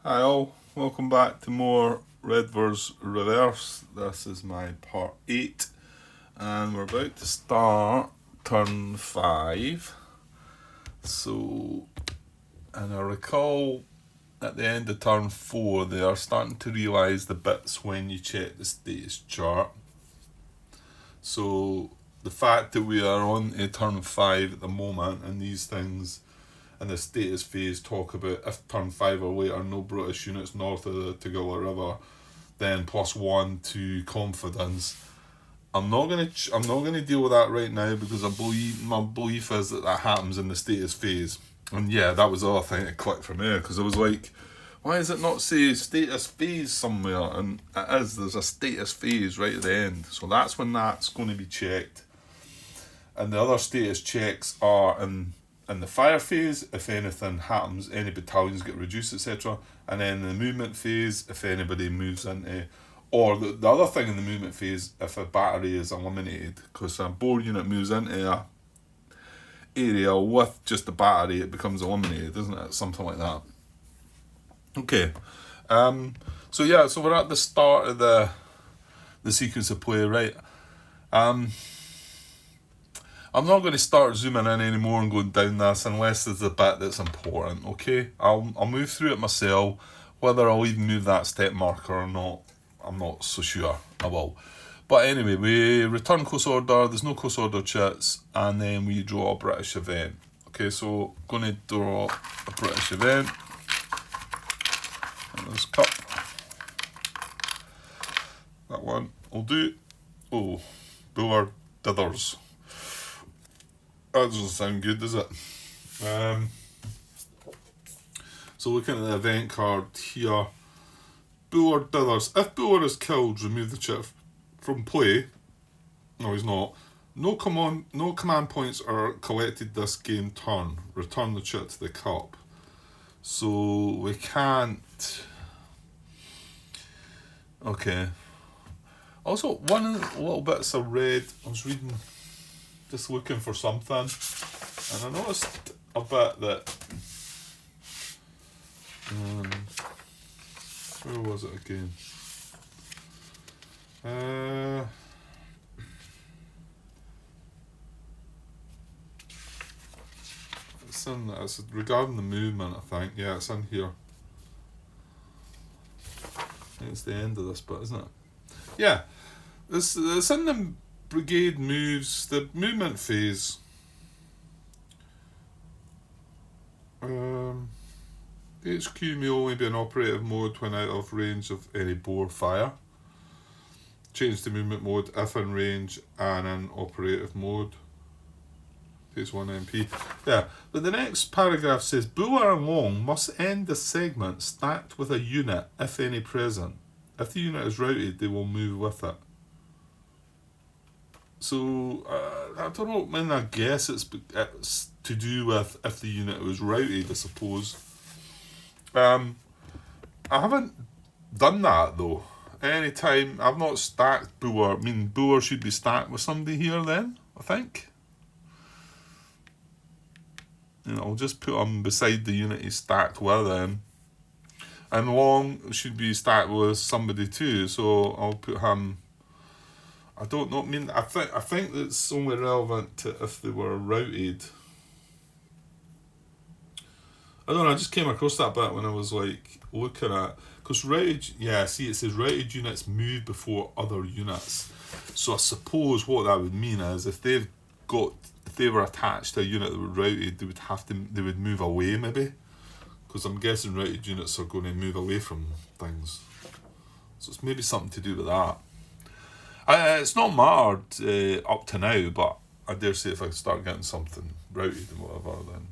Hi all, welcome back to more Redvers Reverse. This is my part 8 and we're about to start turn 5. So, and I recall at the end of turn 4 they are starting to realise the bits when you check the status chart. So the fact that we are on a turn 5 at the moment and these things and the status phase talk about if turn 5 or later no British units north of the Tugela River, then +1 to confidence. I'm not gonna deal with that right now because my belief is that happens in the status phase. And yeah, that was the other thing that clicked from there because I was like, why does it not say status phase somewhere? And it is. There's a status phase right at the end, so that's when that's going to be checked. And the other status checks are in the fire phase, if anything happens, any battalions get reduced, etc. And then in the movement phase, if anybody moves into, or the other thing in the movement phase, if a battery is eliminated, because a Boer unit moves into a area with just a battery, it becomes eliminated, isn't it? Something like that. Okay. So we're at the start of the sequence of play, right? I'm not going to start zooming in anymore and going down this unless there's a bit that's important, okay? I'll move through it myself. Whether I'll even move that step marker or not, I'm not so sure I will. But anyway, we return close order, there's no close order chits, and then we draw a British event. Okay, so going to draw a British event. And there's cup. That one will do. Oh, Buller Dithers. That doesn't sound good, does it? So looking at the event card here, Buller Dithers. If Buller is killed, remove the chip from play. No, he's not. No command points are collected this game turn. Return the chip to the cup. So we can't. Okay. Also, one of the little bits I read, I was reading, just looking for something, and I noticed a bit that. Where was it again? It's regarding the movement, I think. Yeah, it's in here. I think it's the end of this bit, isn't it? Yeah, it's in the brigade moves, the movement phase. HQ may only be in operative mode when out of range of any Boer fire. Change to movement mode if in range and in operative mode. Takes 1 MP. Yeah, but the next paragraph says Boer and Long must end the segment stacked with a unit, if any present. If the unit is routed, they will move with it. So, I don't know, I mean, I guess it's to do with if the unit was routed, I suppose. I haven't done that, though. Anytime, I've not stacked Boer. I mean, Boer should be stacked with somebody here then, I think. You know, I'll just put him beside the unit he's stacked with then. And Long should be stacked with somebody too, so I'll put him. I don't know. I mean, I think that's only relevant to if they were routed. I don't know. I just came across that bit when I was like looking at, because routed. Yeah, see, it says routed units move before other units. So I suppose what that would mean is if they were attached to a unit that were routed, they would move away maybe, because I'm guessing routed units are going to move away from things. So it's maybe something to do with that. It's not mattered up to now, but I dare say if I start getting something routed and whatever, then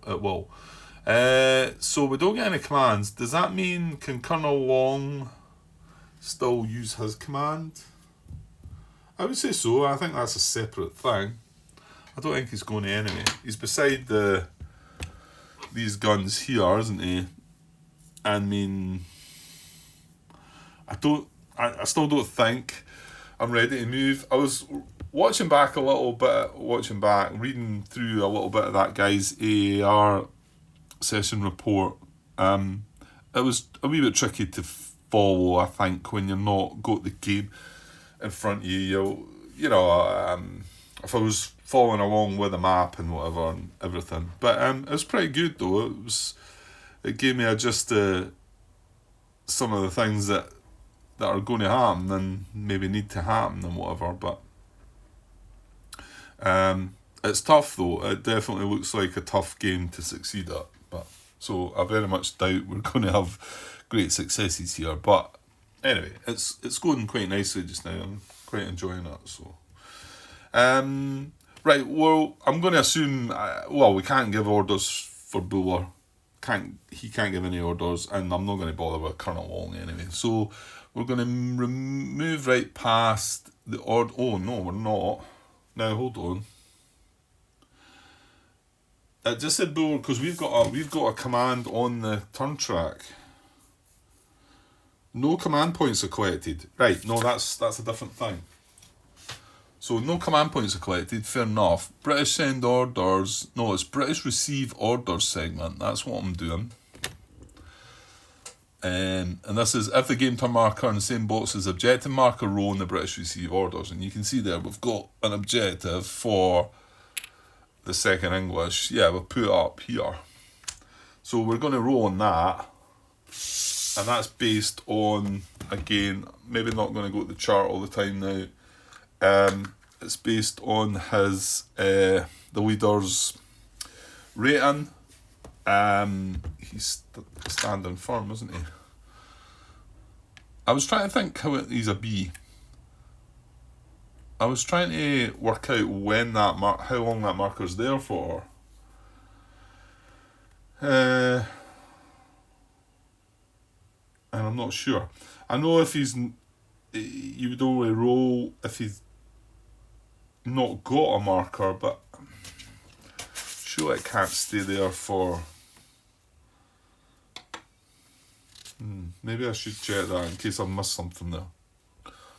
it will. So we don't get any commands. Does that mean can Colonel Long still use his command? I would say so. I think that's a separate thing. I don't think he's going to enemy. He's beside these guns here, isn't he? I mean, I still don't think I'm ready to move. I was reading through a little bit of that guy's AAR session report, and it was a wee bit tricky to follow, I think, when you're not got the game in front of you. If I was following along with the map and whatever and everything. But it was pretty good though. It gave me a just some of the things that are going to happen and maybe need to happen and whatever. But it's tough though. It definitely looks like a tough game to succeed at. But so I very much doubt we're going to have great successes here. But anyway, it's going quite nicely just now. I'm quite enjoying it. So, right. Well, I'm going to assume. We can't give orders for Buller. He can't give any orders, and I'm not going to bother with Colonel Long anyway. So we're going to move right past the odd. Oh no, we're not. Now hold on. It just said Buller because we've got a command on the turn track. No command points are collected. Right, no, that's a different thing. So no command points are collected, fair enough. British send orders. No, it's British receive orders segment. That's what I'm doing. And this is if the game turn marker in the same box as objective marker row in the British receive orders. And you can see there we've got an objective for the second English. Yeah, we'll put it up here. So we're going to roll on that. And that's based on, again, maybe not going to go to the chart all the time now. It's based on his the leader's rating. He's standing firm, isn't he? I was trying to think how he's a B. I was trying to work out when how long that marker's there for. And I'm not sure. I know if you would only roll if he's not got a marker, but sure it can't stay there for. Maybe I should check that in case I missed something there.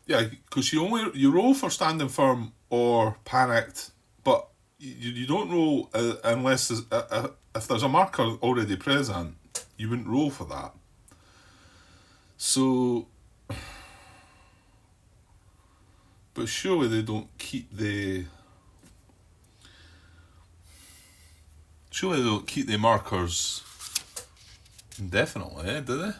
Yeah, because you roll for standing firm or panicked, but you don't roll unless if there's a marker already present, you wouldn't roll for that. So, but surely they don't keep the. Surely they don't keep the markers indefinitely, do they?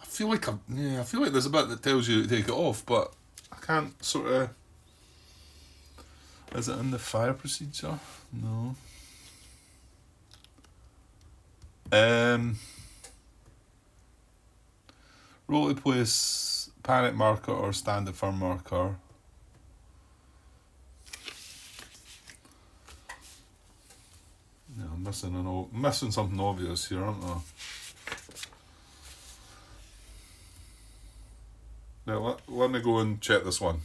I feel like there's a bit that tells you to take it off, but I can't sort of. Is it in the fire procedure? No. Roll to place panic marker or standing firm marker. Yeah, I'm missing something obvious here, aren't I? Now let me go and check this one.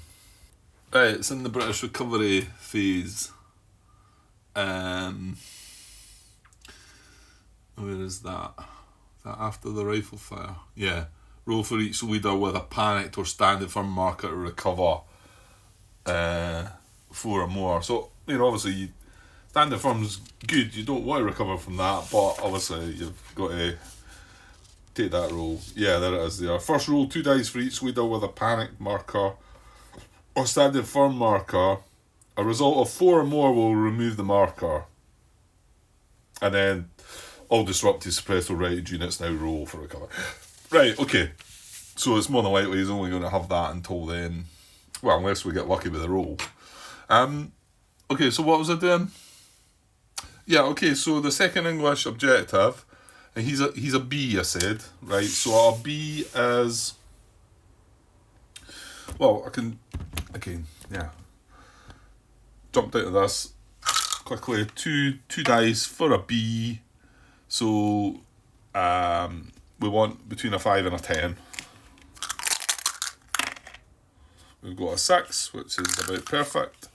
Right, it's in the British recovery phase. Where is that? Is that after the rifle fire? Yeah. Roll for each leader with a panicked or standing firm marker to recover 4 or more. So, obviously, standing firm's good. You don't want to recover from that, but obviously you've got to take that roll. Yeah, there it is there. First roll 2 dice for each leader with a panicked marker or standing firm marker. A result of 4 or more will remove the marker. And then all disruptive suppressor rated units now roll for recovery. Right, okay. So it's more than likely he's only going to have that until then. Well, unless we get lucky with the roll. Okay, so what was I doing? Yeah, okay, so the second English objective, and he's a B, I said, right? So a B is, well, I can, again, yeah. Jumped out of this quickly. Two dice for a B. So we want between a 5 and a 10. We've got a 6, which is about perfect.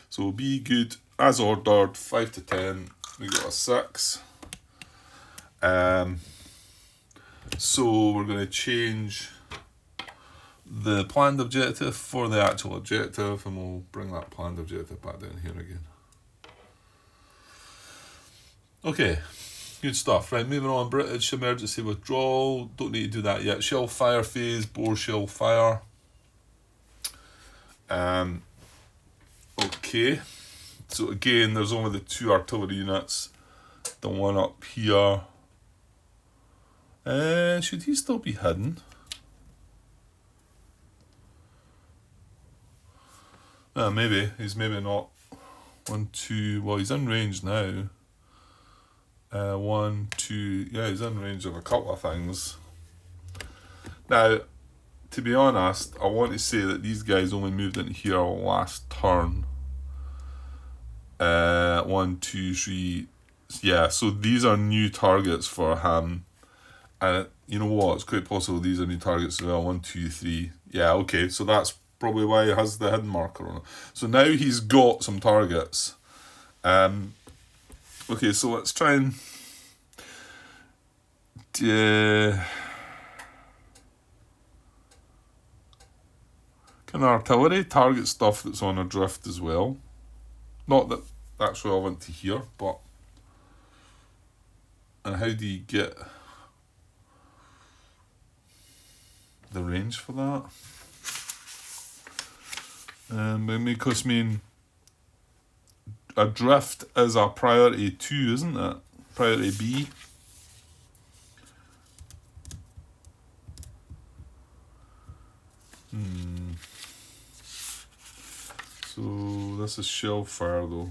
So B good as ordered, 5 to 10. We got a 6. So we're going to change the planned objective for the actual objective, and we'll bring that planned objective back down here again. Okay, good stuff. Right, moving on. British emergency withdrawal. Don't need to do that yet. Shell fire phase, bore shell fire. Okay, so again, there's only the 2 artillery units. The one up here. Should he still be hidden? Maybe. He's maybe not. 1, 2. Well, he's in range now. 1, 2. Yeah, he's in range of a couple of things. Now, to be honest, I want to say that these guys only moved in here last turn. 1, 2, 3. Yeah, so these are new targets for him. And you know what? It's quite possible these are new targets as well. 1, 2, 3. Yeah, okay. So that's probably why he has the hidden marker on it. So now he's got some targets. Okay, so let's try and... Can artillery target stuff that's on adrift as well? Not that that's relevant to here, but... And how do you get the range for that? Because, adrift is a priority 2, isn't it? Priority B. So this is shell fire though.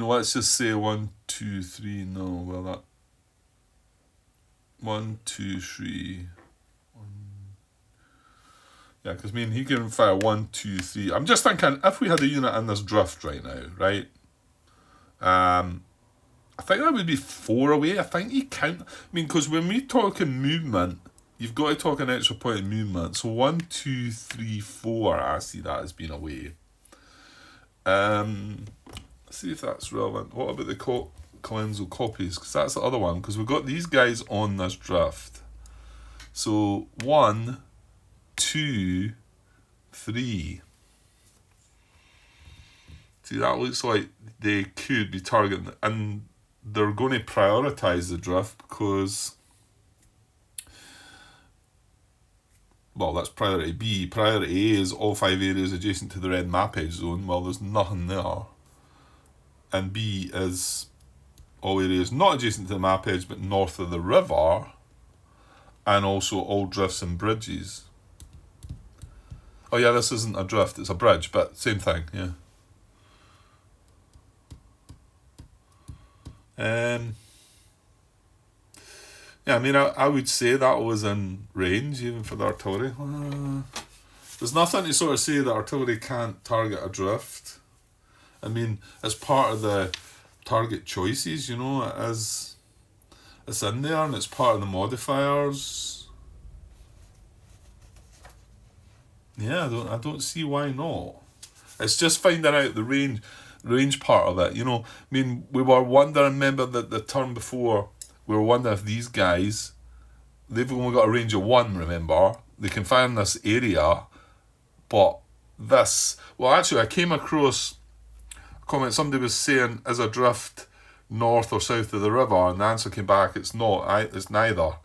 Let's just say 1, 2, 3. No, well that 1, 2, 3. Yeah, because he can fire 1, 2, 3. I'm just thinking if we had a unit in this drift right now, right? I think that would be 4 away. I think you count. Because when we talk in movement, you've got to talk an extra point in movement. So 1, 2, 3, 4. I see that as being away. Let's see if that's relevant. What about the Colenso copies? Because that's the other one. Because we've got these guys on this drift. So 1, 2, 3. See, that looks like they could be targeting, and they're going to prioritise the drift because, well, that's priority B. Priority A is all 5 areas adjacent to the red map edge zone. Well, there's nothing there. And B is all areas not adjacent to the map edge but north of the river, and also all drifts and bridges. Oh yeah, this isn't a drift, it's a bridge, but same thing, yeah. Yeah, I would say that was in range even for the artillery. There's nothing to sort of say that artillery can't target a drift. As part of the target choices, it's in there and it's part of the modifiers. Yeah, I don't see why not. It's just finding out the range part of it. We were wondering, remember that the turn before, we were wondering if these guys, they've only got a range of 1, remember? They can fire in this area, but this, well actually I came across a comment, somebody was saying, is a drift north or south of the river? And the answer came back, it's not, it's neither.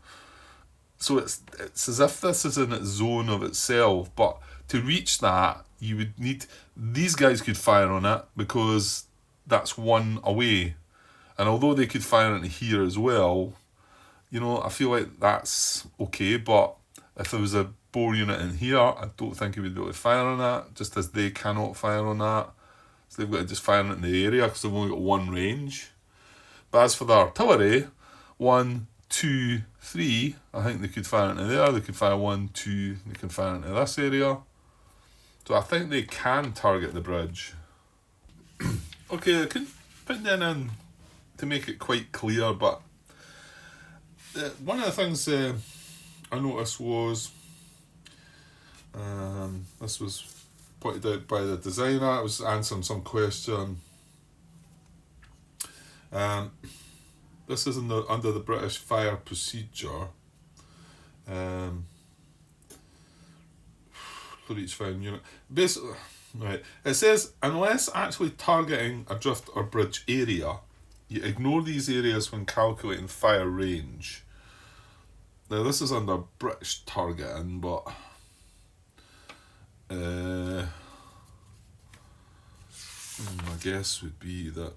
So it's as if this is in its zone of itself, but to reach that, you would need, these guys could fire on it because that's 1 away. And although they could fire into here as well, I feel like that's okay, but if there was a bore unit in here, I don't think he would be able to fire on that, just as they cannot fire on that. So they've got to just fire it in the area because they've only got 1 range. But as for the artillery, 1, 2, 3, I think they could fire into there, they could fire 1, 2, they can fire into this area. So I think they can target the bridge. Okay, I can put that in to make it quite clear, but one of the things I noticed was, this was pointed out by the designer. It was answering some question. This is under the British fire procedure. For each firing unit. Basically, right. It says, unless actually targeting a drift or bridge area, you ignore these areas when calculating fire range. Now this is under British targeting, but my guess would be that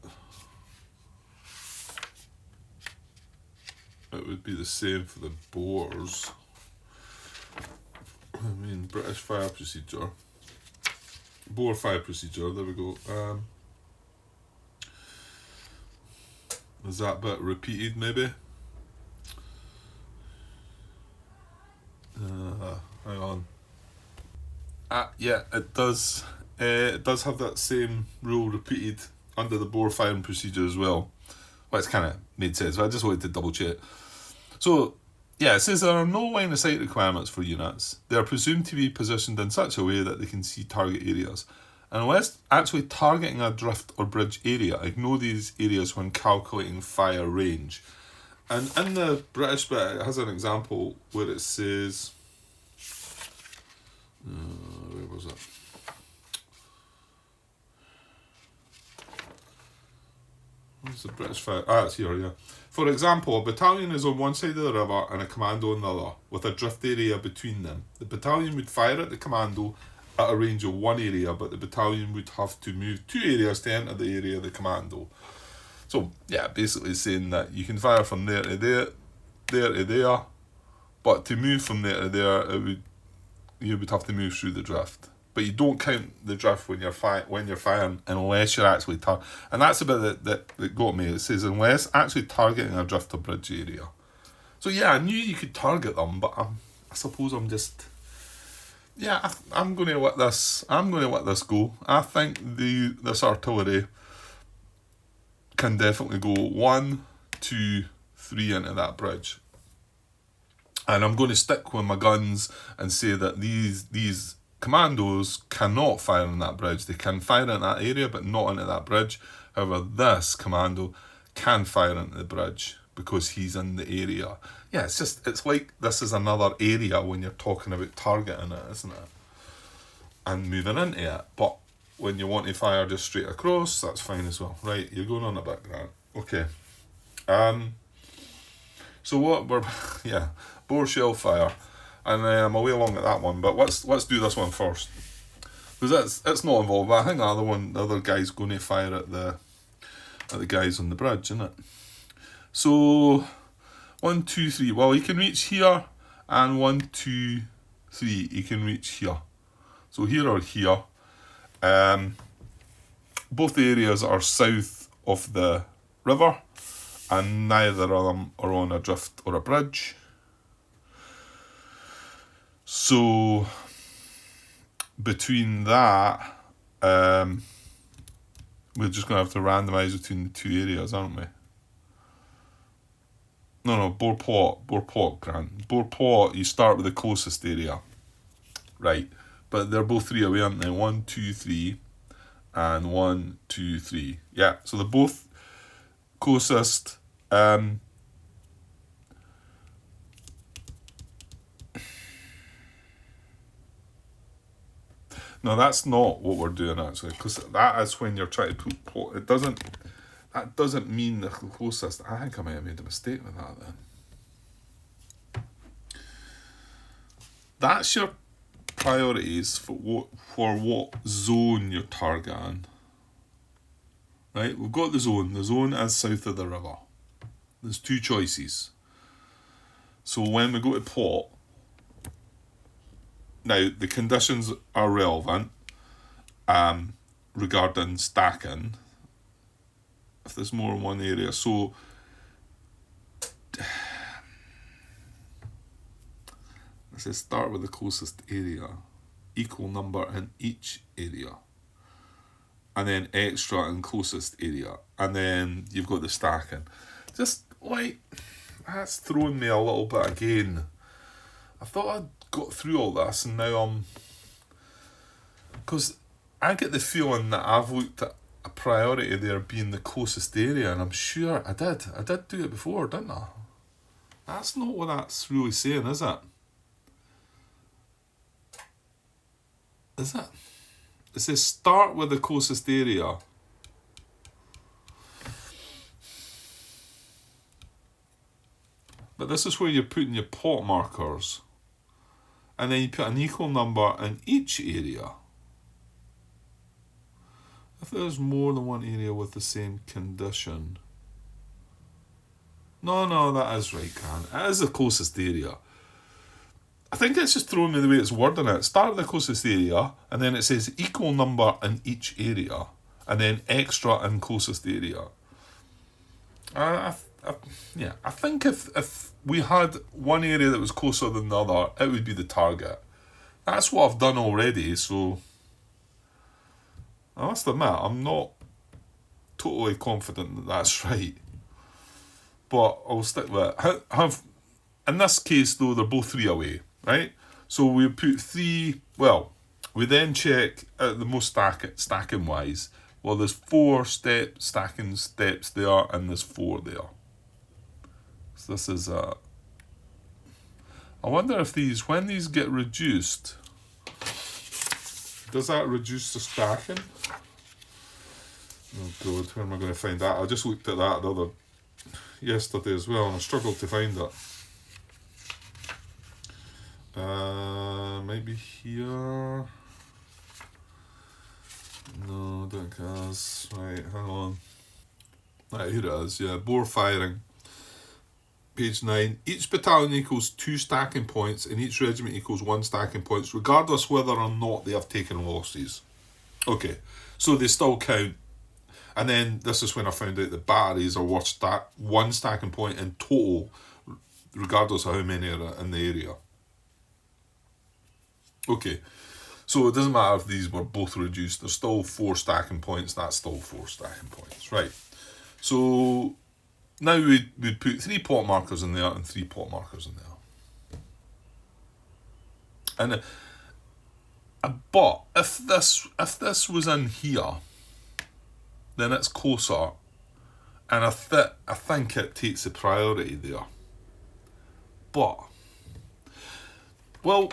it would be the same for the bores. I mean, British fire procedure. Bore fire procedure, there we go. Is that bit repeated maybe? Hang on. Yeah, it does. It does have that same rule repeated under the bore firing procedure as well. Well, it's kind of made sense, but I just wanted to double check. So, yeah, it says there are no line of sight requirements for units. They are presumed to be positioned in such a way that they can see target areas. Unless actually targeting a drift or bridge area, ignore these areas when calculating fire range. And in the British bit, it has an example where it says, where was it? Where's the British fire? It's here, yeah. For example, a battalion is on one side of the river and a commando on the other, with a drift area between them. The battalion would fire at the commando at a range of one area, but the battalion would have to move 2 areas to enter the area of the commando. So, yeah, basically saying that you can fire from there to there to there, but to move from there to there, you would have to move through the drift. But you don't count the drift when you're firing unless you're actually and that's the bit that got me. It says unless actually targeting a drift or bridge area. So yeah, I knew you could target them, but I suppose I'm just I'm going to let this go. I think this artillery can definitely go 1, 2, 3 into that bridge. And I'm going to stick with my guns and say that these commandos cannot fire on that bridge. They can fire in that area, but not into that bridge. However, this commando can fire into the bridge because he's in the area. Yeah, it's like this is another area when you're talking about targeting it, isn't it? And moving into it. But when you want to fire just straight across, that's fine as well. Right, you're going on a bit, Grant. Okay. So what bore shell fire. And I'm away along at that one, but let's do this one first. Because it's not involved, but I think the other guy's going to fire at the guys on the bridge, isn't it? So 1, 2, 3. Well, he can reach here, and 1, 2, 3. He can reach here. So here or here. Both areas are south of the river, and neither of them are on a drift or a bridge. So between that, we're just going to have to randomise between the 2 areas, aren't we? No, Borport, Grant. Borport, you start with the closest area. Right, but they're both 3 away, aren't they? 1, 2, 3, and 1, 2, 3. Yeah, so they're both closest. No, that's not what we're doing actually, because that is when you're trying to put that doesn't mean the closest. I think I might have made a mistake with that then. That's your priorities for what zone you're targeting. Right, we've got the zone. The zone is south of the river. There's 2 choices. So when we go to plot, now, the conditions are relevant regarding stacking, if there's more in one area. So, let's just start with the closest area, equal number in each area, and then extra in closest area, and then you've got the stacking. Just like, that's throwing me a little bit again. I thought I'd got through all this, and now Because I get the feeling that I've looked at a priority there being the closest area, and I'm sure I did. I did do it before, didn't I? That's not what that's really saying, is it? Is it? It says start with the closest area. But this is where you're putting your plot markers. And then you put an equal number in each area. If there's more than one area with the same condition. No, that is right, Karen. It is the closest area. I think it's just throwing me the way it's wording it. Start with the closest area, and then it says equal number in each area, and then extra in closest area. I think if we had one area that was closer than the other, it would be the target. That's what I've done already, so I must admit, I'm not totally confident that that's right. But I'll stick with it. In this case, though, they're both 3 away, right? So we put 3, we then check the most stacking wise. Well, there's 4 stacking steps there, and there's 4 there. So this is I wonder if when these get reduced, does that reduce the stacking? Oh God, where am I going to find that? I just looked at that yesterday as well, and I struggled to find it. Maybe here. No, I don't think it is. Right, hang on. Right, here it is. Yeah, bore firing. Page 9. Each battalion equals 2 stacking points, and each regiment equals 1 stacking points, regardless whether or not they have taken losses. Okay, so they still count. And then this is when I found out that batteries are worth 1 stacking point in total, regardless of how many are in the area. Okay, so it doesn't matter if these were both reduced, there's still 4 stacking points, that's still 4 stacking points. Right, so now we'd put 3 plot markers in there and 3 plot markers in there. And but if this was in here, then it's closer, and I think it takes the priority there. But, well,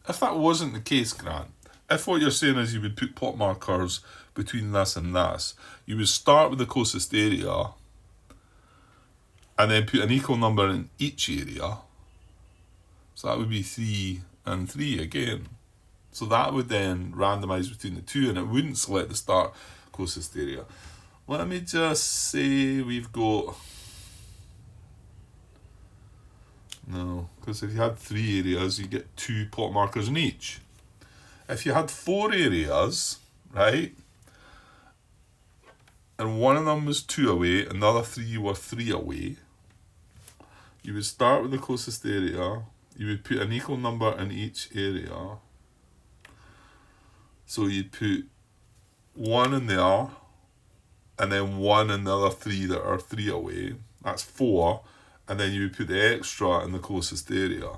if that wasn't the case, Grant, if what you're saying is you would put plot markers between this and this, you would start with the closest area, and then put an equal number in each area, so that would be 3 and 3 again. So that would then randomise between the 2, and it wouldn't select the start closest area. Let me just say we've got... No, because if you had 3 areas, you get 2 plot markers in each. If you had 4 areas, right, and one of them was 2 away, and the other 3 were 3 away, you would start with the closest area, you would put an equal number in each area. So you'd put 1 in there, and then 1 in the other 3 that are 3 away. That's 4. And then you would put the extra in the closest area.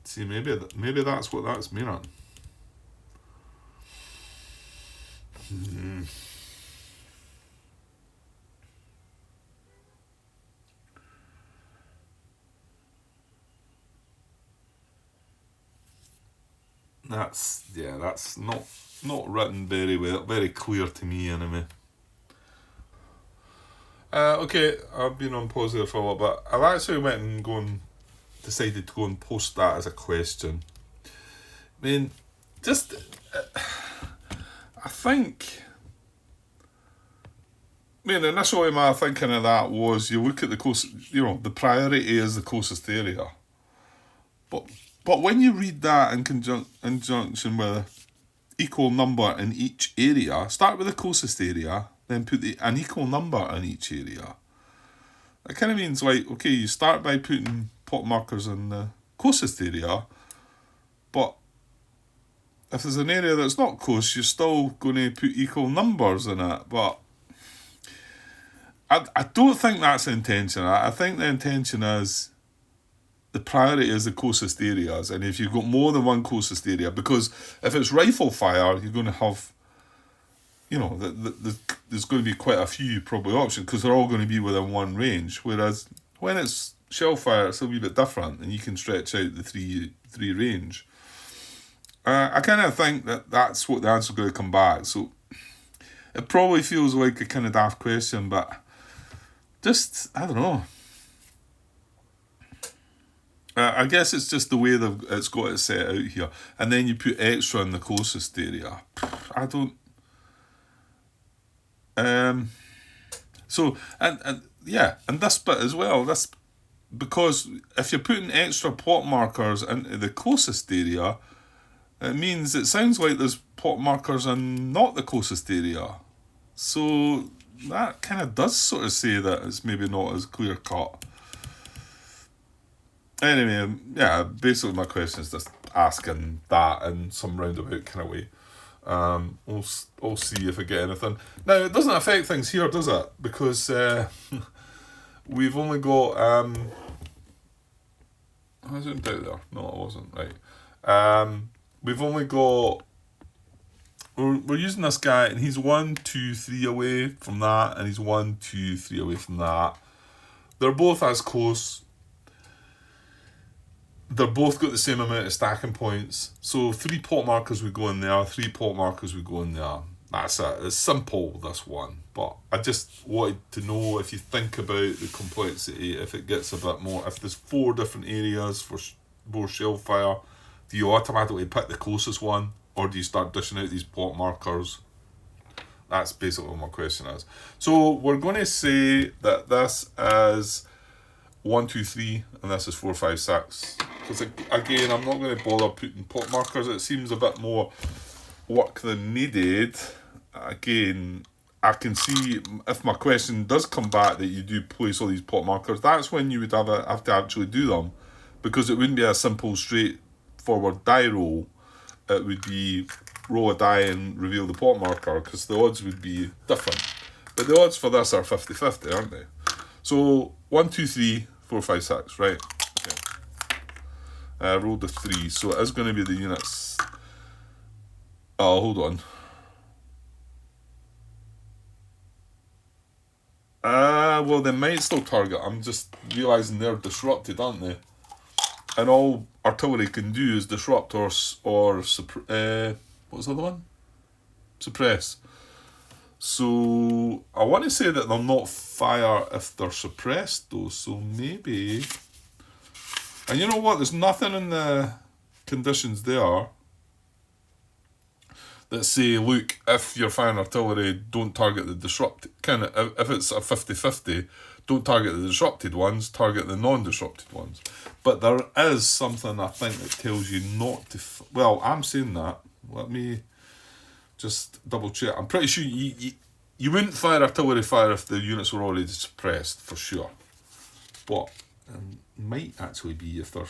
See, maybe that's what that's meaning. That's not written very well, very clear to me anyway. Okay, I've been on pause there for a little bit. I've actually decided to go and post that as a question. I mean, just, I think, initially my thinking of that was you look at the priority is the closest area. But when you read that in conjunction with equal number in each area, start with the closest area, then put an equal number in each area. It kind of means okay, you start by putting plot markers in the closest area, but if there's an area that's not close, you're still going to put equal numbers in it. But I don't think that's the intention. I think the intention is the priority is the closest areas. And if you've got more than one closest area, because if it's rifle fire, you're going to have, there's going to be quite a few probably options because they're all going to be within one range. Whereas when it's shell fire, it's a wee bit different, and you can stretch out the three range. I kind of think that's what the answer's going to come back. So it probably feels like a kind of daft question, but just, I don't know. I guess it's just the way it's got it set out here. And then you put extra in the closest area. I don't... So, and this bit as well, because if you're putting extra plot markers into the closest area, it sounds like there's plot markers in not the closest area. So that kind of does sort of say that it's maybe not as clear cut. Anyway, yeah, basically my question is just asking that in some roundabout kind of way. We'll see if I get anything. Now, it doesn't affect things here, does it? Because we've only got... I zoomed out there. No, it wasn't. Right. We've only got... We're using this guy, and he's 1, 2, 3 away from that, and he's 1, 2, 3 away from that. They're both as close. They're both got the same amount of stacking points. So 3 plot markers would go in there, 3 plot markers would go in there. That's it. It's simple, this one. But I just wanted to know, if you think about the complexity, if it gets a bit more. If there's 4 different areas for more shell fire, do you automatically pick the closest one? Or do you start dishing out these plot markers? That's basically what my question is. So we're going to say that this is 1, 2, 3, and this is 4, 5, 6. Because again, I'm not going to bother putting plot markers. It seems a bit more work than needed. Again, I can see if my question does come back that you do place all these plot markers, that's when you would have to actually do them, because it wouldn't be a simple straightforward die roll. It would be roll a die and reveal the plot marker, because the odds would be different. But the odds for this are 50-50, aren't they? So 1, 2, 3, 4, 5, 6, right? Okay. Rolled a 3, so it is going to be the units. Oh, hold on. Well, they might still target. I'm just realising they're disrupted, aren't they? And all artillery can do is disrupt or what's the other one? Suppress. So I want to say that they'll not fire if they're suppressed though, so maybe... And you know what, there's nothing in the conditions there that say, look, if you're firing artillery, don't target the disrupted. If it's a 50-50, don't target the disrupted ones, target the non-disrupted ones. But there is something, I think, that tells you not to... Well, I'm saying that. Let me just double check. I'm pretty sure you wouldn't fire artillery fire if the units were already suppressed, for sure. But it might actually be if they're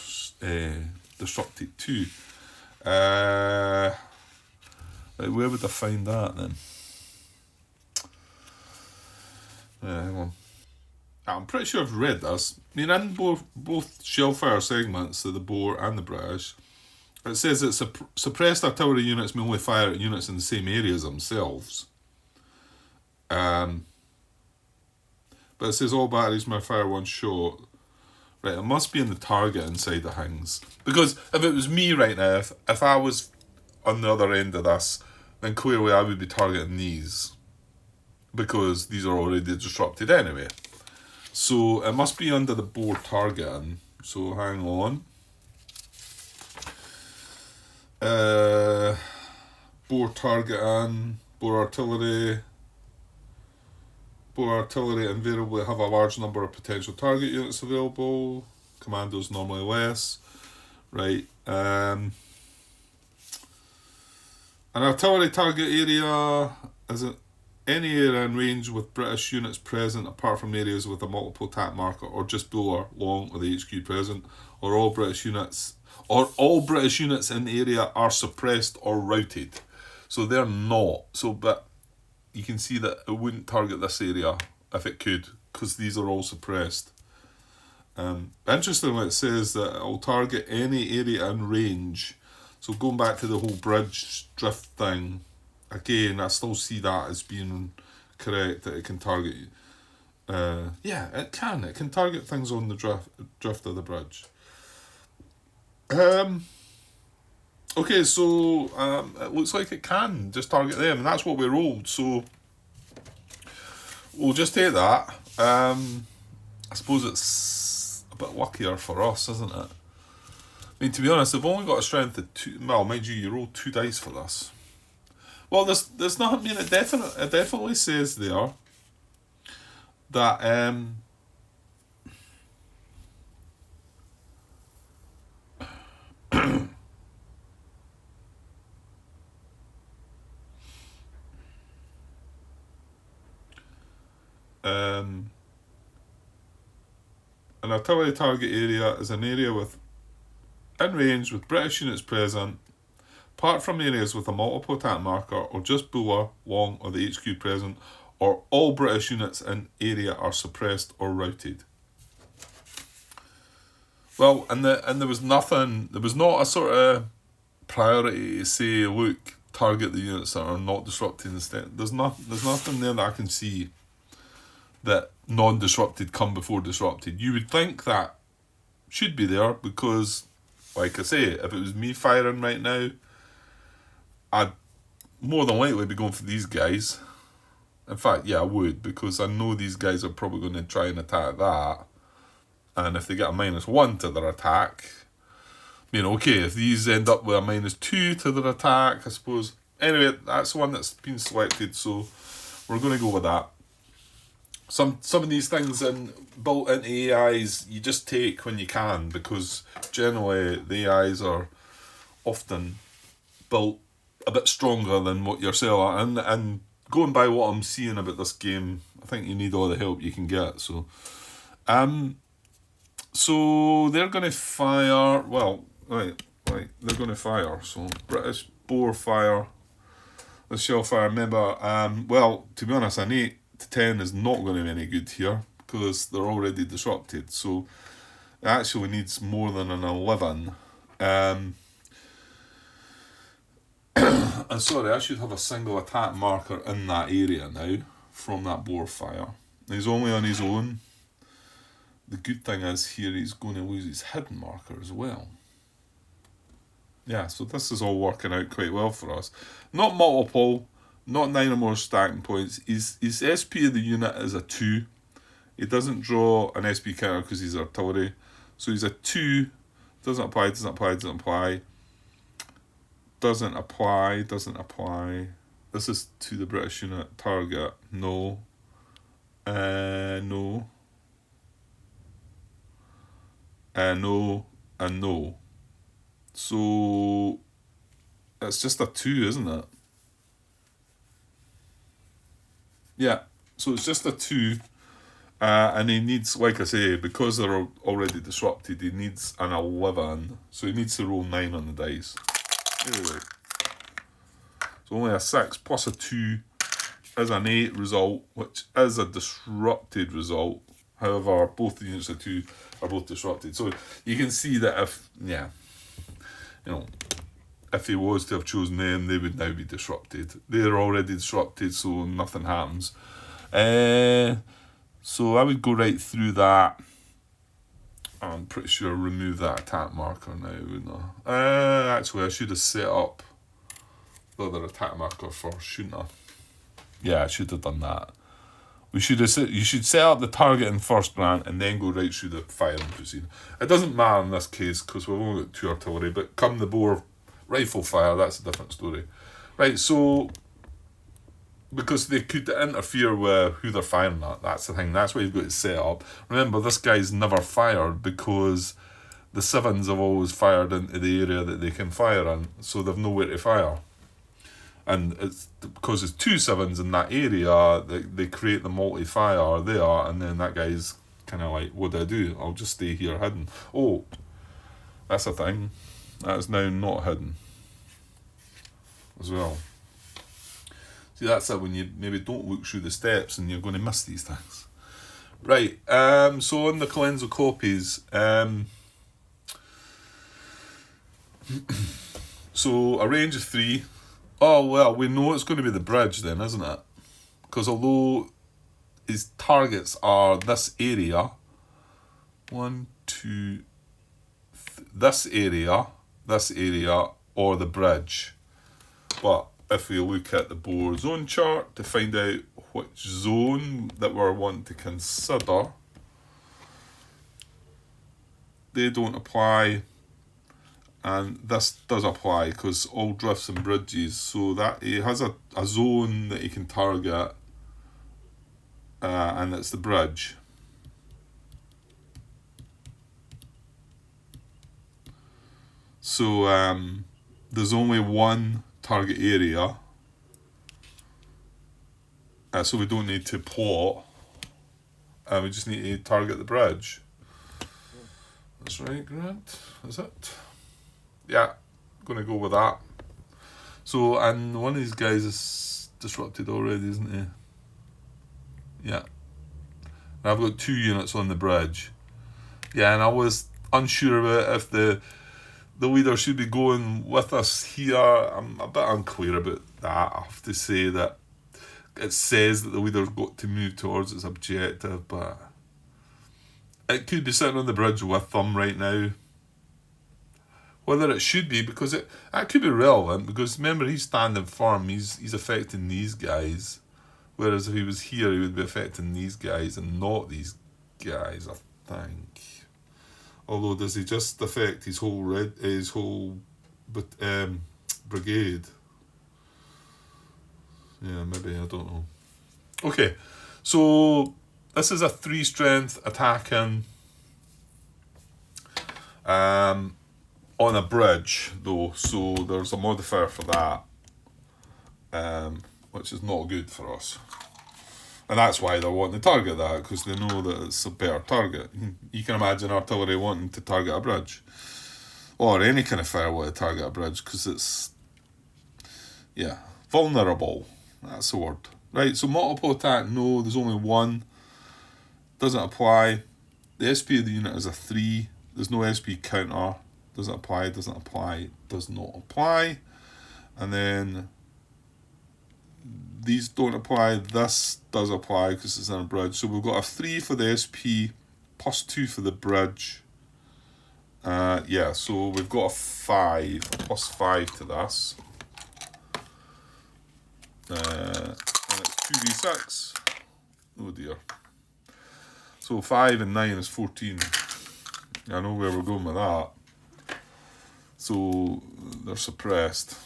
disrupted too. Where would I find that then? Hang on. I'm pretty sure I've read this. I mean, in both shellfire segments of the Boer and the British, it says that suppressed artillery units may only fire at units in the same area as themselves. But it says all batteries may fire one shot. Right, it must be in the target inside the things. Because if it was me right now, if I was on the other end of this, then clearly I would be targeting these. Because these are already disrupted anyway. So it must be under the Boer targeting. So hang on. Boer targeting, Boer artillery. Boer artillery invariably have a large number of potential target units available. Commandos normally less. Right. An artillery target area is any area in range with British units present, apart from areas with a multiple attack marker or just below or along with the HQ present, or all British units in the area are suppressed or routed. So they're not. So, but you can see that it wouldn't target this area if it could, because these are all suppressed. Interestingly, it says that it will target any area and range. So going back to the whole bridge drift thing, again, I still see that as being correct, that it can target. Yeah, it can. It can target things on the drift of the bridge. Okay, so it looks like it can just target them, and that's what we rolled. So we'll just take that. I suppose it's a bit luckier for us, isn't it? I mean, to be honest, they've only got a strength of 2. Well, mind you, you roll 2 dice for this. Well, there's not. I mean, it definitely says there that an artillery target area is an area in range with British units present, apart from areas with a multiple attack marker or just Boer, Long, or the HQ present, or all British units in area are suppressed or routed. Well, and there was nothing. There was not a sort of priority to say, look, target the units that are not disrupted instead. There's nothing there that I can see that non-disrupted come before disrupted. You would think that should be there because, like I say, if it was me firing right now, I'd more than likely be going for these guys. In fact, yeah, I would, because I know these guys are probably going to try and attack that. And if they get a -1 to their attack, okay, if these end up with a -2 to their attack, I suppose. Anyway, that's the one that's been selected, so we're going to go with that. Some of these things built into AIs, you just take when you can, because generally the AIs are often built a bit stronger than what you're selling. And going by what I'm seeing about this game, I think you need all the help you can get. So, so they're going to fire. Well, right, they're going to fire. So British Boer fire. The shell fire. Remember, well, to be honest, an 8 to 10 is not going to be any good here because they're already disrupted. So it actually needs more than an 11. And sorry, I should have a single attack marker in that area now from that Boer fire. He's only on his own. The good thing is here he's going to lose his hidden marker as well. Yeah, so this is all working out quite well for us. Not multiple, not 9 or more stacking points. His SP of the unit is a 2. He doesn't draw an SP counter because he's artillery. So he's a 2. Doesn't apply, doesn't apply, doesn't apply. Doesn't apply, doesn't apply. This is to the British unit. Target, no. No. No, and no. So it's just a 2, isn't it? Yeah, so it's just a 2. And he needs, like I say, because they're already disrupted, he needs an 11. So he needs to roll 9 on the dice. Anyway, so only a 6 plus a 2 is an 8 result, which is a disrupted result. However, both the units of 2 are both disrupted. So you can see that if he was to have chosen them, they would now be disrupted. They're already disrupted, so nothing happens. So I would go right through that. I'm pretty sure remove that attack marker now, wouldn't I? Actually, I should have set up the other attack marker first, shouldn't I? Yeah, I should have done that. You should set up the targeting first, Grant, and then go right through the firing procedure. It doesn't matter in this case because we've only got 2 artillery, but come the Boer rifle fire, that's a different story. Right, so because they could interfere with who they're firing at, that's the thing. That's why you've got to set up. Remember, this guy's never fired because the 7s have always fired into the area that they can fire in, so they've nowhere to fire. And it's because there's 2 7s in that area, they create the multi-fire there, and then that guy's kind of like, what do? I'll just stay here hidden. Oh, that's a thing. That is now not hidden as well. See, that's it when you maybe don't look through the steps and you're going to miss these things. Right, so on the Colenso copies, so a range of 3. Oh, well, we know it's going to be the bridge then, isn't it? Because although his targets are this area, 1, 2, this area, or the bridge. But if we look at the bore zone chart to find out which zone that we're wanting to consider, they don't apply, and this does apply because all drifts and bridges, so that he has a zone that he can target, and it's the bridge. So there's only one target area, so we don't need to plot, we just need to target the bridge. That's right, Grant, is it? Yeah, gonna go with that. So, and one of these guys is disrupted already, isn't he? Yeah. And I've got 2 units on the bridge. Yeah, and I was unsure about if the leader should be going with us here. I'm a bit unclear about that. I have to say that it says that the leader's got to move towards its objective, but it could be sitting on the bridge with them right now. Whether it should be, because that could be relevant, because remember, he's standing firm, he's affecting these guys, whereas if he was here, he would be affecting these guys and not these guys, I think. Although, does he just affect his whole brigade? Yeah, maybe, I don't know. Okay, so this is a 3 strength attacking on a bridge, though, so there's a modifier for that, which is not good for us. And that's why they're wanting to target that, because they know that it's a better target. You can imagine artillery wanting to target a bridge, or any kind of fire wanting to target a bridge, because it's, yeah, vulnerable. That's the word. Right, so multiple attack, no, there's only one. Doesn't apply. The SP of the unit is a 3. There's no SP counter. Doesn't apply, doesn't apply, does not apply. And then these don't apply. This does apply because it's in a bridge. So we've got a 3 for the SP, plus 2 for the bridge. Yeah, so we've got a 5, a plus 5 to this. And it's 2d6. Oh dear. So 5 and 9 is 14. I know where we're going with that. So they're suppressed.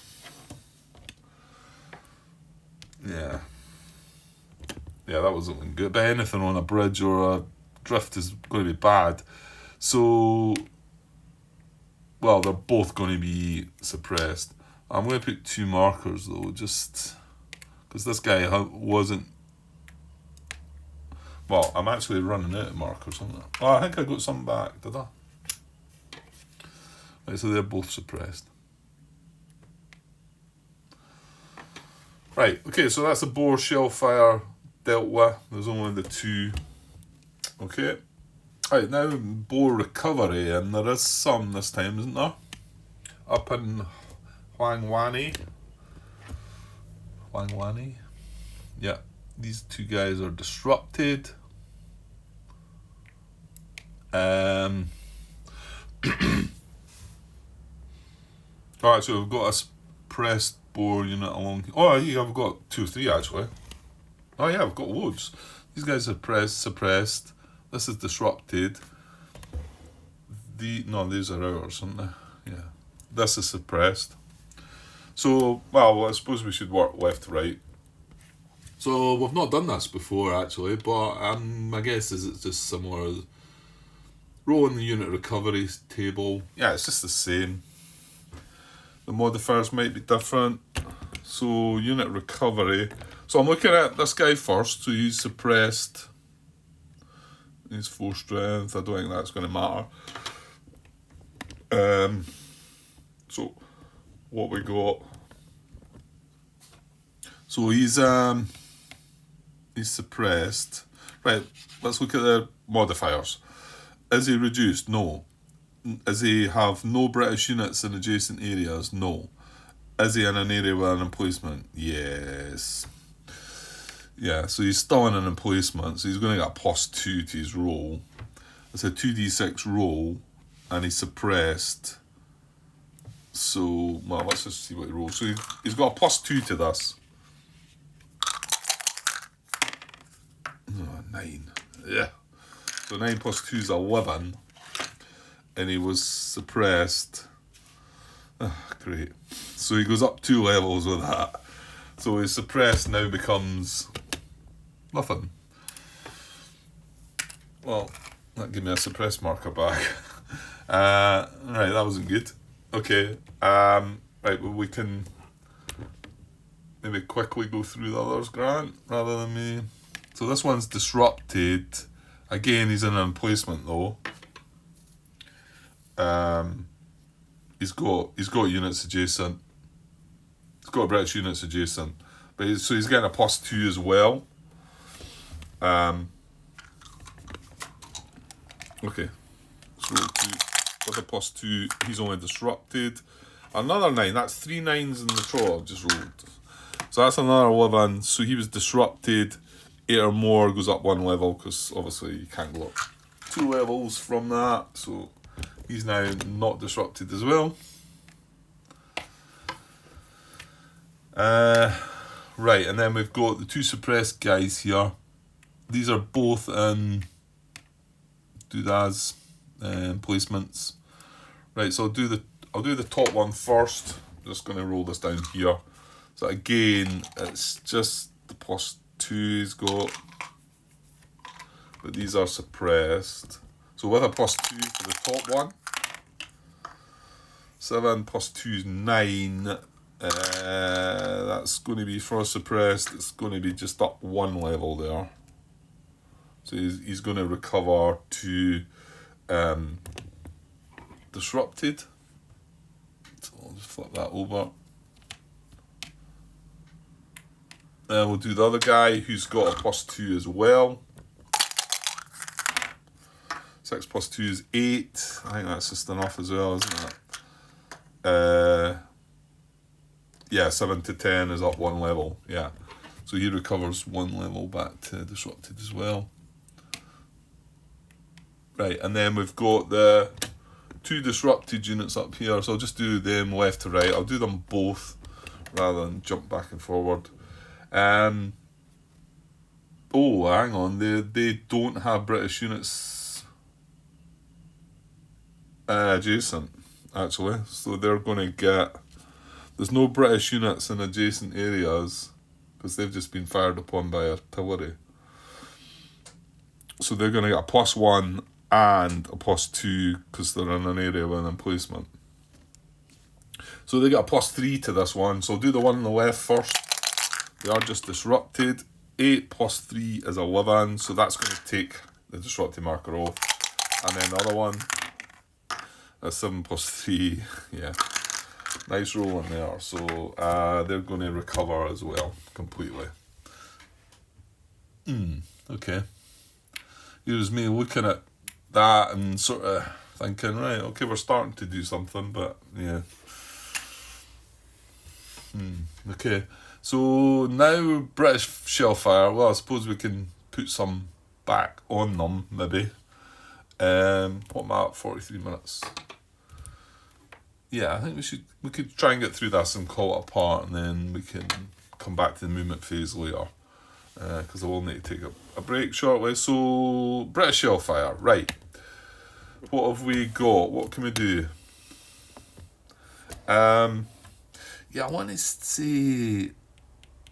Yeah. Yeah, that wasn't good. But anything on a bridge or a drift is going to be bad. So, well, they're both going to be suppressed. I'm going to put 2 markers though, just because this guy wasn't. Well, I'm actually running out of markers, aren't I? Oh, I think I got some back, did I? Right, so they're both suppressed. Right, okay, so that's the bore shell fire dealt with. There's only the 2. Okay. Right, now bore recovery, and there is some this time, isn't there? Up in Huangwani. Yeah, these 2 guys are disrupted. Alright, so we've got a suppressed bore unit along. Oh, yeah, I've got 2 or 3 actually. Oh yeah, I've got loads. These guys are suppressed. This is disrupted. No, these are ours, aren't they? Yeah. This is suppressed. So, well, I suppose we should work left to right. So we've not done this before actually, but my guess is it's just similar. Row in the unit recovery table. Yeah, it's just the same. The modifiers might be different. So unit recovery. So I'm looking at this guy first. So he's suppressed. He's 4 strength. I don't think that's going to matter. So what we got. So he's suppressed. Right, let's look at the modifiers. Is he reduced? No. Is he have no British units in adjacent areas? No. Is he in an area with an emplacement? Yes. Yeah, so he's still in an emplacement, so he's going to get a +2 to his roll. It's a 2d6 roll, and he's suppressed. So, well, let's just see what he rolls. So he's got a +2 to this. Oh, 9. Yeah. So 9 + 2 is 11. And he was suppressed. Oh, great. So he goes up 2 levels with that. So his suppressed now becomes nothing. Well, that gave me a suppressed marker back. Right, that wasn't good. Okay. Right, well, we can maybe quickly go through the others, Grant, rather than me. So this one's disrupted. Again, he's in an emplacement though. He's got units adjacent. He's got British units adjacent, but so he's getting a +2 as well. Okay, so with a +2, he's only disrupted. Another 9. That's 3 9s in the draw I've just rolled. So that's another 11. So he was disrupted. 8 or more goes up 1 level because obviously you can't go up 2 levels from that. So he's now not disrupted as well. Right, and then we've got the 2 suppressed guys here. These are both in Doodads placements. Right, so I'll do the top one first. I'm just going to roll this down here. So again, it's just the +2 he's got, but these are suppressed. So with a +2 for the top one, 7 + 2 is 9. That's going to be for suppressed. It's going to be just up 1 level there. So he's going to recover to disrupted. So I'll just flip that over. Then we'll do the other guy who's got a +2 as well. 6 + 2 is 8. I think that's just enough as well, isn't it? Yeah, 7 to 10 is up 1 level. Yeah. So he recovers 1 level back to disrupted as well. Right, and then we've got the 2 disrupted units up here. So I'll just do them left to right. I'll do them both rather than jump back and forward. Oh, hang on. They don't have British units adjacent, actually. So they're going to get... There's no British units in adjacent areas because they've just been fired upon by artillery. So they're going to get a +1 and a +2 because they're in an area with an emplacement. So they get a +3 to this one. So I'll do the one on the left first. They are just disrupted. 8 + 3 is 11. So that's going to take the disrupted marker off. And then the other one is 7 + 3. Yeah. Nice roll in there. So they're going to recover as well, completely. Okay. Here's me looking at that and sort of thinking, right, okay, we're starting to do something, but yeah. Okay. So now British shellfire. Well, I suppose we can put some back on them, maybe. What am I at? 43 minutes. Yeah, I think we could try and get through this and call it apart, and then we can come back to the movement phase later. Because I will need to take a break shortly. So British shellfire, right. What have we got? What can we do? Yeah, I want to say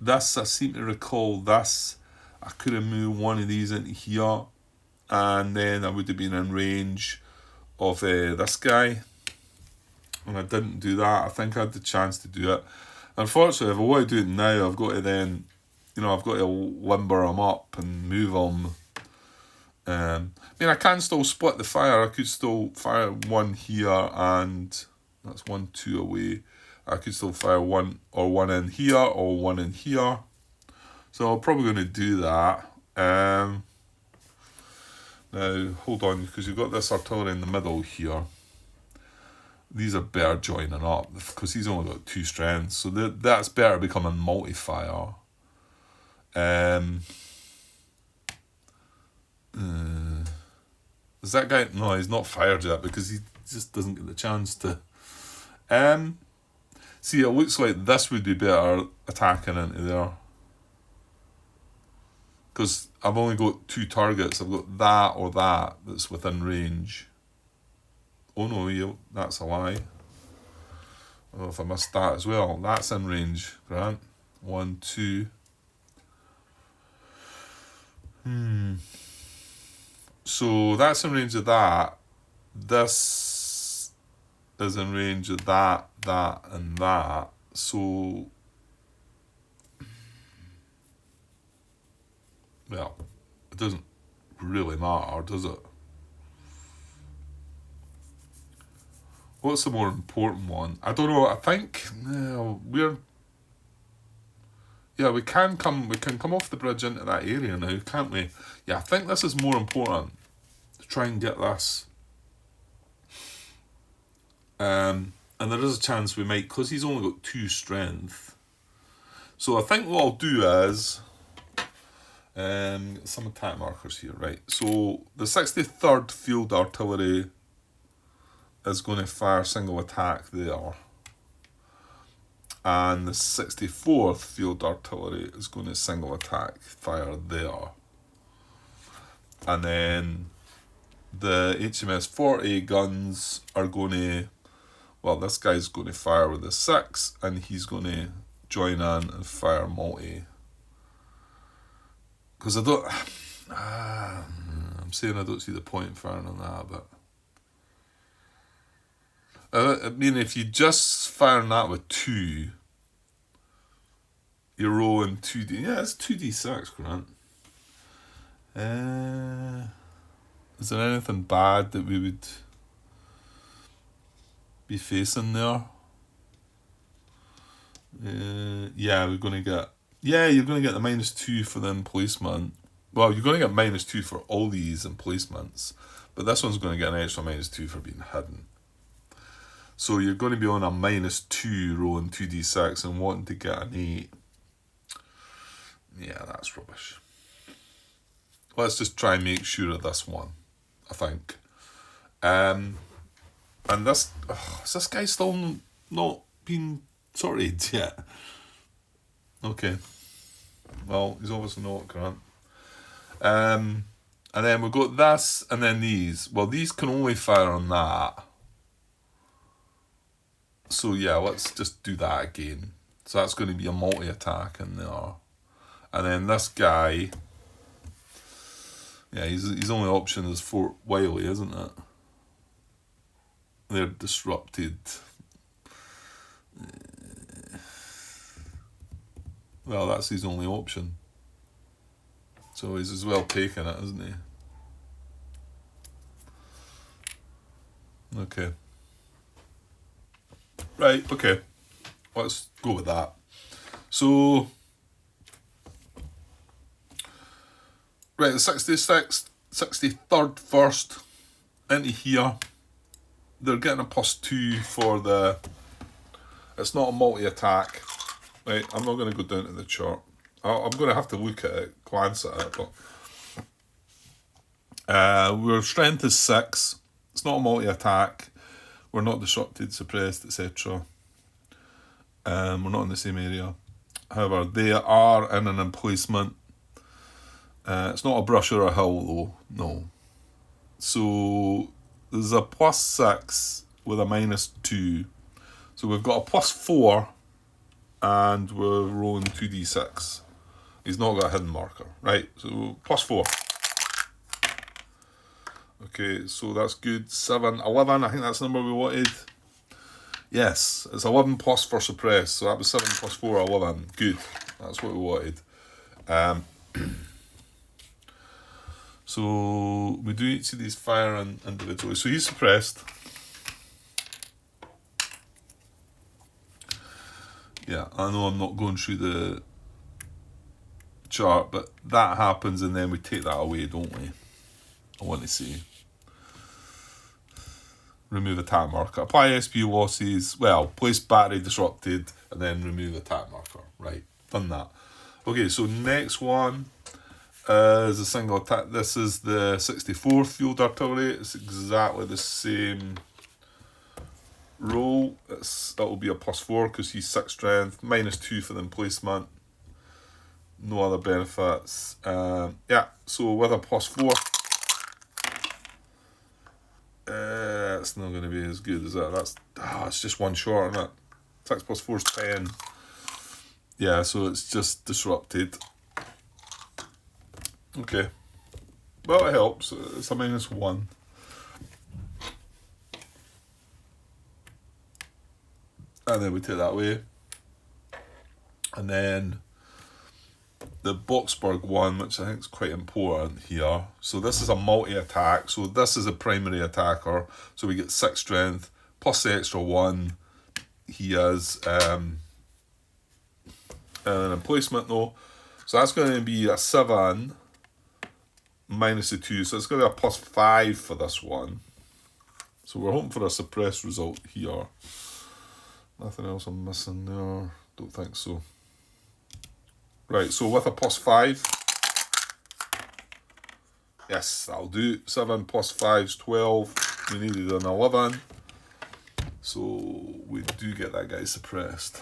this. I seem to recall this. I could have moved one of these into here, and then I would have been in range of this guy. And I didn't do that. I think I had the chance to do it. Unfortunately, if I want to do it now, I've got to then, I've got to limber them up and move them. I mean, I can still split the fire. I could still fire one here, and that's 1, 2 away. I could still fire one in here or one in here. So I'm probably going to do that. Now, hold on, because you've got this artillery in the middle here. These are better joining up, because he's only got 2 strengths, so that's better becoming multi-fire. Is that guy? No, he's not fired yet, because he just doesn't get the chance to. See, it looks like this would be better attacking into there. Because I've only got 2 targets. I've got that or that that's within range. Oh no, that's a lie. I don't know if I missed that as well. That's in range, Grant. 1, 2. So that's in range of that. This is in range of that, and that. So, well, it doesn't really matter, does it? What's the more important one? I don't know. I think we can come off the bridge into that area now, can't we? Yeah, I think this is more important to try and get this. And there is a chance we might, because he's only got 2 strength. So I think what I'll do is some attack markers here, right? So the 63rd Field Artillery is going to fire single attack there, and the 64th Field Artillery is going to single attack fire there, and then the HMS 40 guns are going to, well, this guy's going to fire with a 6, and he's going to join in and fire multi, because I don't I'm saying I don't see the point in firing on that, but I mean, if you just fire that with 2, you're rolling 2d. Yeah, it's 2d6, Grant. Is there anything bad that we would be facing there? Yeah, we're going to get. Yeah, you're going to get the -2 for the emplacement. Well, you're going to get -2 for all these emplacements, but this one's going to get an extra -2 for being hidden. So you're going to be on a -2 rolling 2d6 and wanting to get an 8. Yeah, that's rubbish. Let's just try and make sure of this one, I think. And this, is this guy still not been sorted yet? Okay. Well, he's obviously not, Grant. And then we've got this, and then these. Well, these can only fire on that. So yeah, let's just do that again. So that's going to be a multi-attack in there. And then this guy, yeah, his only option is Fort Wiley, isn't it? They're disrupted. Well, that's his only option. So he's as well taking it, isn't he? Okay. Right, okay. Let's go with that. So, right, the 66th, 63rd first into here. They're getting a +2 for the. It's not a /multi-attack. Right, I'm not going to go down to the chart. I'm going to have to look at it, glance at it, but our strength is 6. It's not a multi-attack. We're not disrupted, suppressed, etc. We're not in the same area. However, they are in an emplacement. It's not a brush or a hill though, no. So there's a +6 with a -2. So we've got a +4 and we're rolling 2d6. He's not got a hidden marker. Right, so +4. Okay, so that's good. 7, 11, I think that's the number we wanted. Yes, it's 11 plus for suppress, so that was 7 plus 4, 11. Good, that's what we wanted. So we do each of these fire individually. So he's suppressed. Yeah, I know I'm not going through the chart, but that happens and then we take that away, don't we? I want to see. Remove attack marker. Apply SP losses. Well, place battery disrupted and then remove attack marker. Right, done that. Okay, so next one is a single attack. This is the 64th field artillery. It's exactly the same roll. It'll be a +4 because he's 6 strength. -2 for the emplacement. No other benefits. Yeah, so with a +4, it's not going to be as good as that. It's just one short, isn't it? 6 + 4 is 10. Yeah, so it's just disrupted. Okay. Well, it helps. It's a -1. And then we take that away. And then the Boxburg one, which I think is quite important here. So this is a multi-attack. So this is a primary attacker. So we get 6 strength plus the extra 1. He has an emplacement though. So that's going to be a 7 minus the 2. So it's going to be a +5 for this one. So we're hoping for a suppressed result here. Nothing else I'm missing there. Don't think so. Right, so with a +5. Yes, that'll do. 7 + 5 is 12. We needed an 11. So we do get that guy suppressed.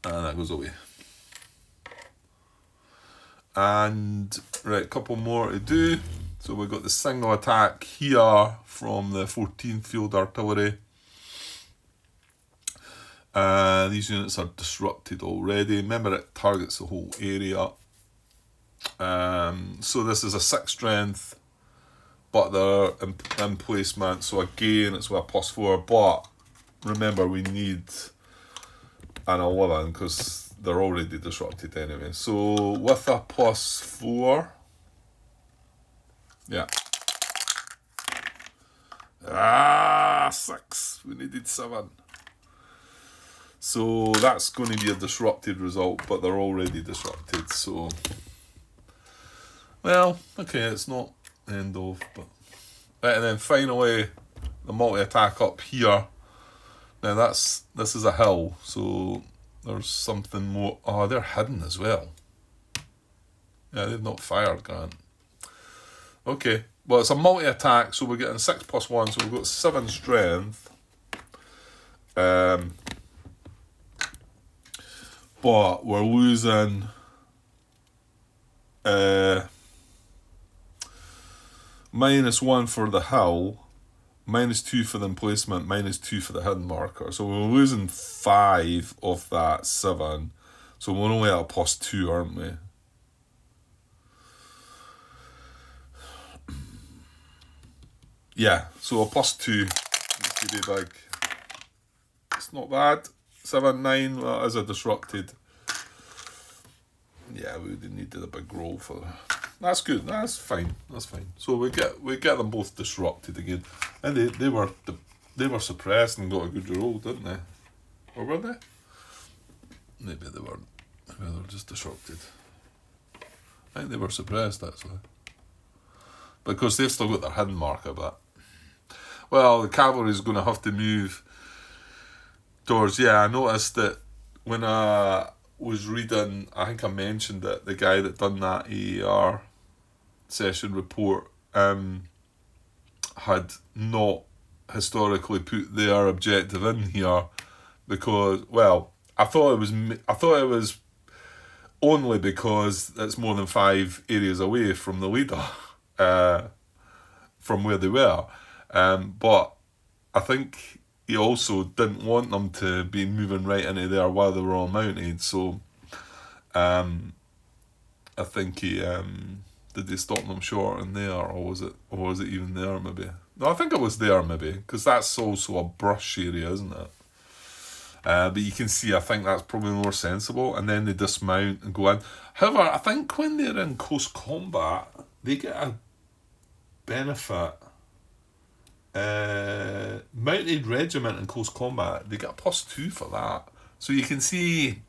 And that goes away. And, right, a couple more to do. So we've got the single attack here from the 14th Field Artillery. These units are disrupted already. Remember, it targets the whole area. So this is a 6 strength, but they're in placement. So again, it's with a +4. But remember, we need an 11 because they're already disrupted anyway. So with a +4, yeah. 6. We needed 7. So that's going to be a disrupted result, but they're already disrupted. So, well, okay, it's not the end of, but right, and then finally the multi-attack up here. Now this is a hill, so there's something more. Oh, they're hidden as well. Yeah, they've not fired, Grant. Okay, well, it's a multi-attack, so we're getting 6 + 1, so we've got 7 strength. But we're losing -1 for the hill, -2 for the emplacement, -2 for the hidden marker. So we're losing 5 of that 7. So we're only at a +2, aren't we? Yeah, so a +2 needs to be big. It's not bad. 7, 9, well, as a disrupted. Yeah, we would have needed a big roll for that. That's good. That's fine. That's fine. So we get them both disrupted again, and they were suppressed and got a good roll, didn't they? Or were they? Maybe they weren't. Maybe they were just disrupted. I think they were suppressed actually, because they've still got their hidden marker. But well, the cavalry is going to have to move towards. Yeah, I noticed that when I was reading, I think I mentioned that the guy that done that AAR session report had not historically put their objective in here because, well, I thought it was only because it's more than 5 areas away from the leader, from where they were, but I think he also didn't want them to be moving right into there while they were all mounted. So I think he did they stop them short in there, or was it even there maybe? No, I think it was there maybe, because that's also a brush area, isn't it? But you can see, I think that's probably more sensible, and then they dismount and go in. However, I think when they're in close combat, they get a benefit. Mounted regiment in close combat, they get a +2 for that. So you can see,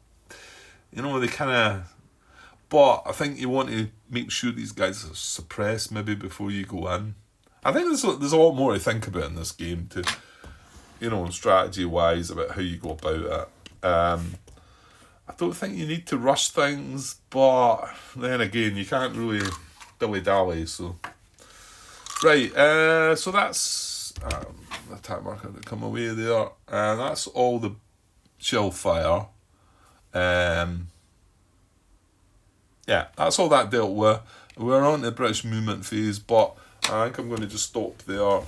they kind of. But I think you want to make sure these guys are suppressed maybe before you go in. I think there's a lot more to think about in this game, to, you know, strategy-wise, about how you go about it. I don't think you need to rush things, but then again, you can't really dilly-dally, so... Right, so that's the attack marker that come away there, and that's all the shell fire. Yeah, that's all that dealt with. We're on the British movement phase, but I think I'm going to just stop there.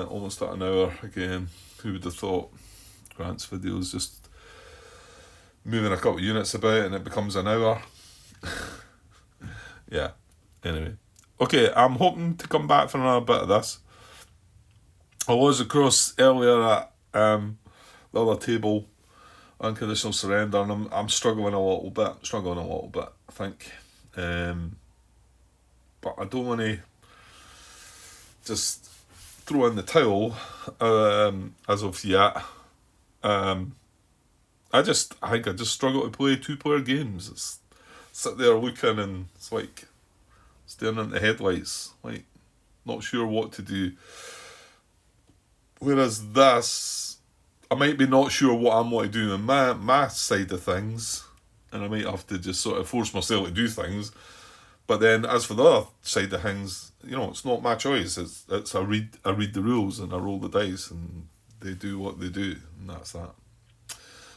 Almost at an hour again. Who would have thought Grant's videos just moving a couple of units about and it becomes an hour? Yeah, anyway. Okay, I'm hoping to come back for another bit of this. I was, of course, earlier at the other table, unconditional surrender, and I'm struggling a little bit, I think. But I don't want to just throw in the towel as of yet. I think I just struggle to play 2-player games. It's sit there looking and it's like staring into headlights, like not sure what to do. Whereas this, I might be not sure what I'm going to do on my side of things, and I might have to just sort of force myself to do things. But then, as for the other side of things, you know, it's not my choice. It's I read the rules and I roll the dice, and they do what they do, and that's that.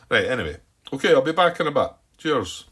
Right. Anyway, okay, I'll be back in a bit. Cheers.